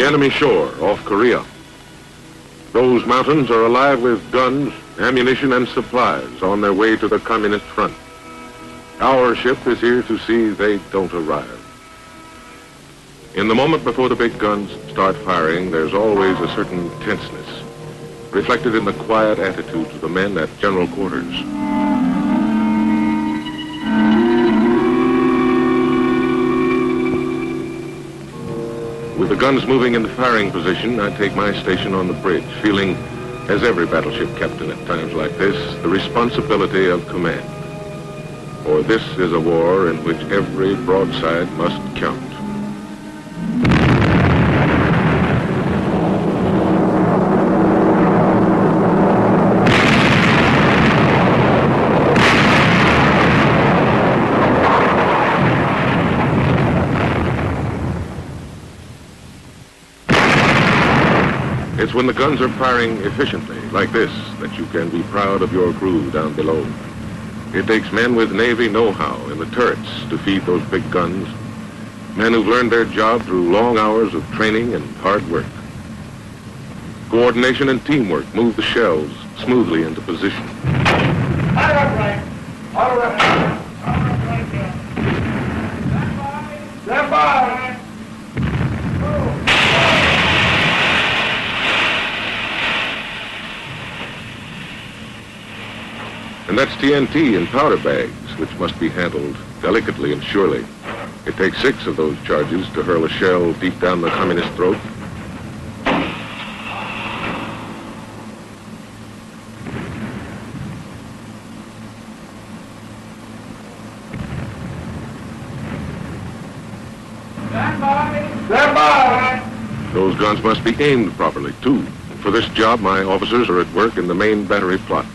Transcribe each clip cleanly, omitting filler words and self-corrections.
the enemy shore off Korea. Those mountains are alive with guns, ammunition, and supplies on their way to the communist front. Our ship is here to see they don't arrive. In the moment before the big guns start firing, there's always a certain tenseness, reflected in the quiet attitudes of the men at general quarters. With the guns moving into firing position, I take my station on the bridge, feeling, as every battleship captain at times like this, the responsibility of command. For this is a war in which every broadside must count. It's when the guns are firing efficiently, like this, that you can be proud of your crew down below. It takes men with Navy know-how in the turrets to feed those big guns, men who've learned their job through long hours of training and hard work. Coordination and teamwork move the shells smoothly into position. All right. Stand by. And that's TNT in powder bags, which must be handled delicately and surely. It takes 6 of those charges to hurl a shell deep down the communist throat. Stand by. Those guns must be aimed properly, too. For this job, my officers are at work in the main battery plot.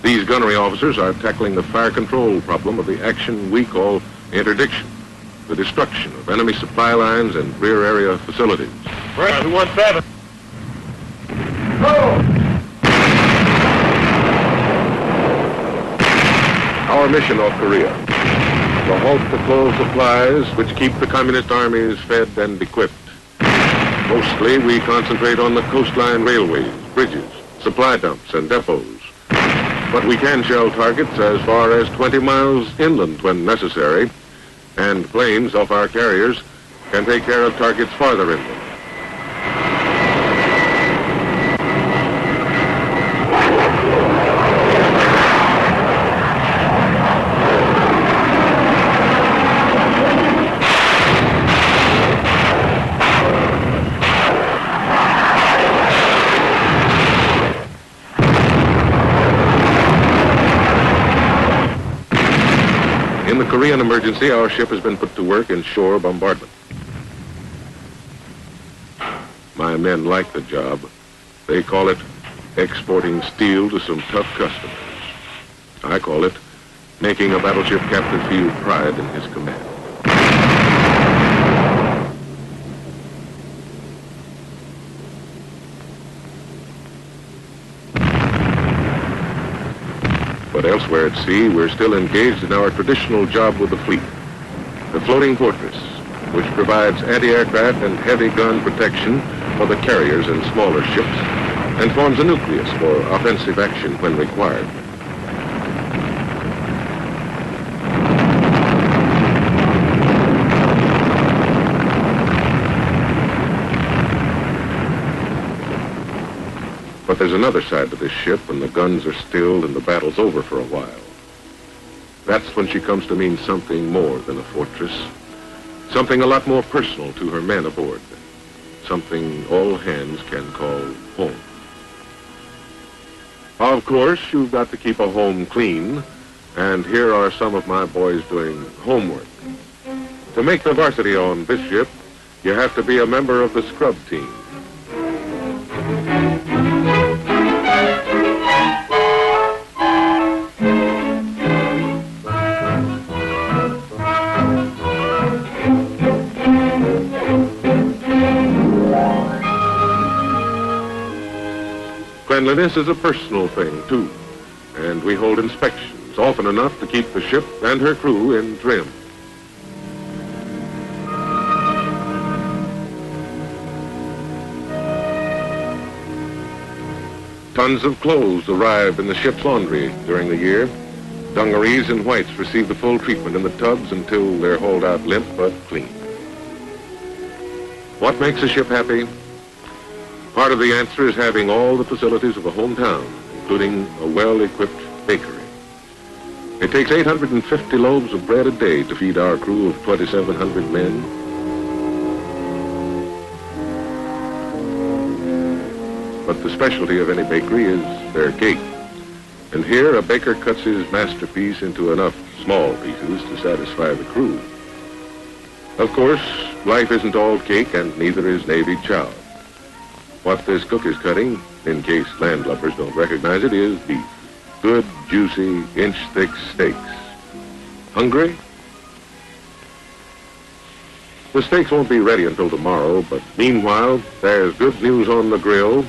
These gunnery officers are tackling the fire control problem of the action we call interdiction, the destruction of enemy supply lines and rear area facilities. Right, who wants that? Go! Our mission off Korea, to halt the flow of supplies which keep the communist armies fed and equipped. Mostly we concentrate on the coastline railways, bridges, supply dumps, and depots. But we can shell targets as far as 20 miles inland when necessary, and planes off our carriers can take care of targets farther inland. In the Korean emergency, our ship has been put to work in shore bombardment. My men like the job. They call it exporting steel to some tough customers. I call it making a battleship captain feel pride in his command. But elsewhere at sea, we're still engaged in our traditional job with the fleet, the floating fortress, which provides anti-aircraft and heavy gun protection for the carriers and smaller ships, and forms a nucleus for offensive action when required. But there's another side to this ship when the guns are stilled and the battle's over for a while. That's when she comes to mean something more than a fortress, something a lot more personal to her men aboard, something all hands can call home. Of course, you've got to keep a home clean, and here are some of my boys doing homework. To make the varsity on this ship, you have to be a member of the scrub team. Cleanliness is a personal thing, too, and we hold inspections often enough to keep the ship and her crew in trim. Tons of clothes arrive in the ship's laundry during the year. Dungarees and whites receive the full treatment in the tubs until they're hauled out limp but clean. What makes a ship happy? Part of the answer is having all the facilities of a hometown, including a well-equipped bakery. It takes 850 loaves of bread a day to feed our crew of 2,700 men. But the specialty of any bakery is their cake. And here a baker cuts his masterpiece into enough small pieces to satisfy the crew. Of course, life isn't all cake, and neither is Navy chow. What this cook is cutting, in case landlubbers don't recognize it, is beef. Good, juicy, inch-thick steaks. Hungry? The steaks won't be ready until tomorrow, but meanwhile, there's good news on the grill.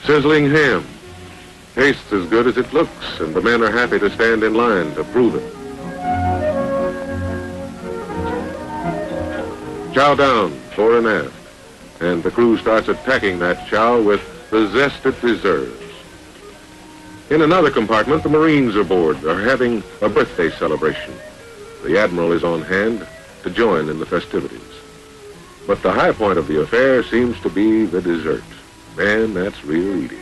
Sizzling ham. Tastes as good as it looks, and the men are happy to stand in line to prove it. Chow down, fore and aft, and the crew starts attacking that chow with the zest it deserves. In another compartment, the Marines aboard are having a birthday celebration. The Admiral is on hand to join in the festivities. But the high point of the affair seems to be the dessert. Man, that's real eating.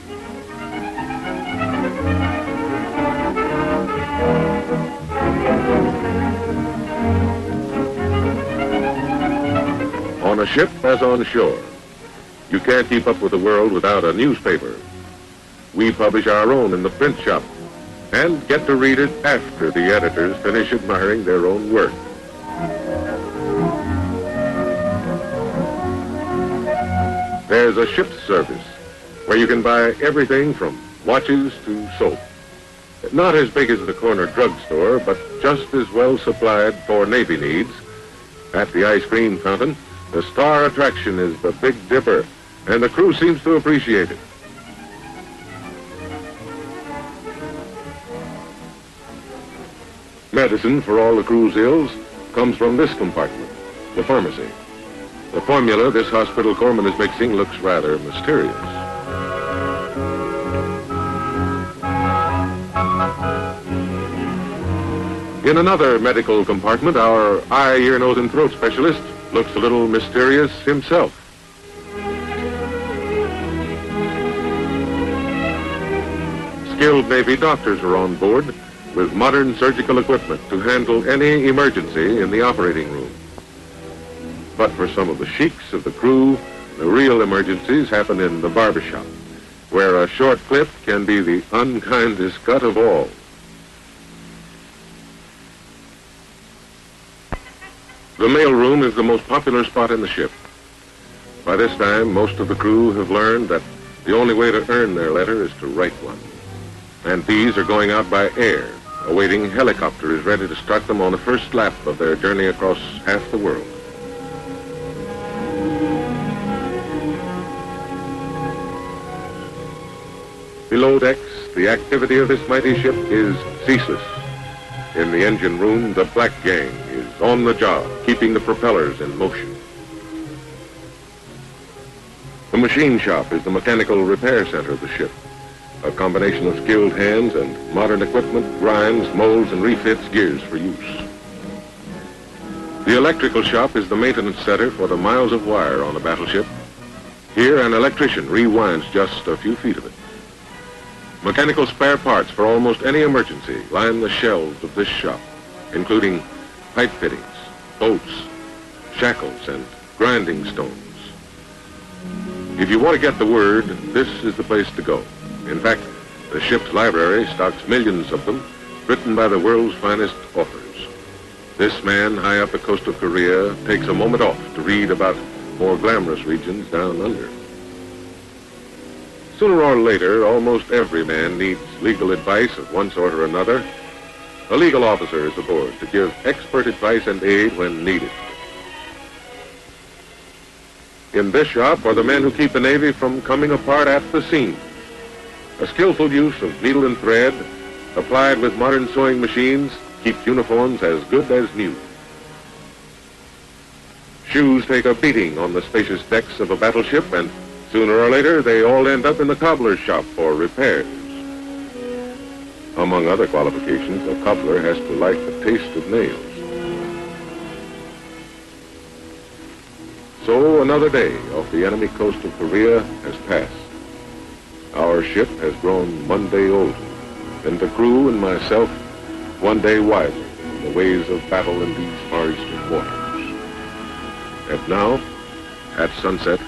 On a ship as on shore, you can't keep up with the world without a newspaper. We publish our own in the print shop and get to read it after the editors finish admiring their own work. There's a ship's service where you can buy everything from watches to soap. Not as big as the corner drugstore, but just as well supplied for Navy needs. At the ice cream fountain, the star attraction is the Big Dipper, and the crew seems to appreciate it. Medicine for all the crew's ills comes from this compartment, the pharmacy. The formula this hospital corpsman is mixing looks rather mysterious. In another medical compartment, our eye, ear, nose, and throat specialist looks a little mysterious himself. Skilled Navy doctors are on board with modern surgical equipment to handle any emergency in the operating room. But for some of the sheiks of the crew, the real emergencies happen in the barbershop, where a short clip can be the unkindest cut of all. The mailroom is the most popular spot in the ship. By this time, most of the crew have learned that the only way to earn their letter is to write one. And these are going out by air. A waiting helicopter is ready to start them on the first lap of their journey across half the world. Below decks, the activity of this mighty ship is ceaseless. In the engine room, the black gang is on the job, keeping the propellers in motion. The machine shop is the mechanical repair center of the ship. A combination of skilled hands and modern equipment grinds, molds, and refits gears for use. The electrical shop is the maintenance center for the miles of wire on a battleship. Here, an electrician rewinds just a few feet of it. Mechanical spare parts for almost any emergency line the shelves of this shop, including pipe fittings, bolts, shackles, and grinding stones. If you want to get the word, this is the place to go. In fact, the ship's library stocks millions of them, written by the world's finest authors. This man, high up the coast of Korea, takes a moment off to read about more glamorous regions down under. Sooner or later, almost every man needs legal advice of one sort or another. A legal officer is aboard to give expert advice and aid when needed. In this shop are the men who keep the Navy from coming apart at the seams. A skillful use of needle and thread, applied with modern sewing machines, keeps uniforms as good as new. Shoes take a beating on the spacious decks of a battleship, and Sooner or later, they all end up in the cobbler's shop for repairs. Among other qualifications, a cobbler has to like the taste of nails. So another day off the enemy coast of Korea has passed. Our ship has grown one day older, and the crew and myself one day wiser in the ways of battle in these far eastern waters. And now, at sunset,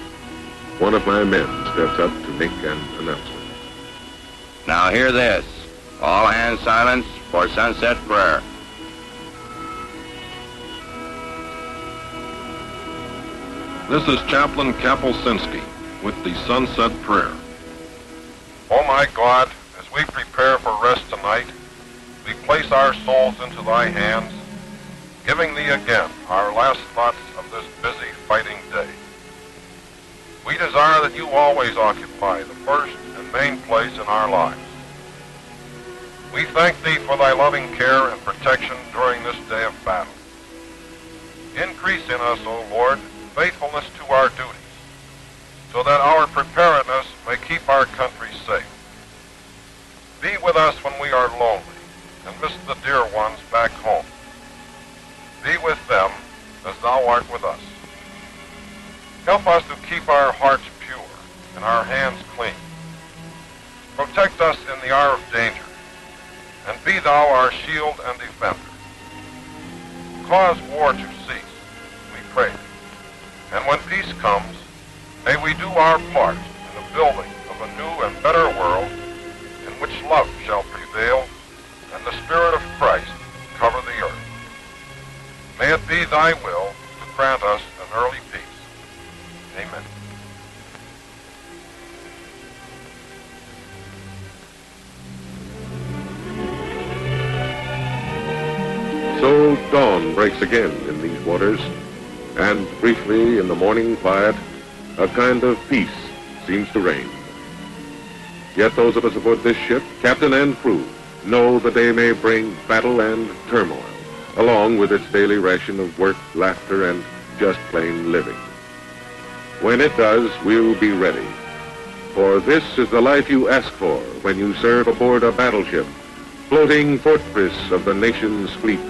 one of my men steps up to make an announcement. Now hear this. All hands silence for sunset prayer. This is Chaplain Kapelsinski with the Sunset Prayer. O my God, as we prepare for rest tonight, we place our souls into thy hands, giving thee again our last thoughts of this busy fighting day. We desire that you always occupy the first and main place in our lives. We thank thee for thy loving care and protection during this day of battle. Increase in us, O Lord, faithfulness to our duties, so that our preparedness may keep our country safe. Be with us when we are lonely and miss the dear ones back home. Be with them as thou art with us. Help us to keep our hearts pure and our hands clean. Protect us in the hour of danger, and be thou our shield and defender. Cause war to cease, we pray. And when peace comes, may we do our part in the building of a new and better world in which love shall prevail and the Spirit of Christ cover the earth. May it be thy will to grant us an early peace. Amen. So dawn breaks again in these waters, and briefly in the morning quiet, a kind of peace seems to reign. Yet those of us aboard this ship, captain and crew, know the day may bring battle and turmoil, along with its daily ration of work, laughter, and just plain living. When it does, we'll be ready. For this is the life you ask for when you serve aboard a battleship, floating fortress of the nation's fleet.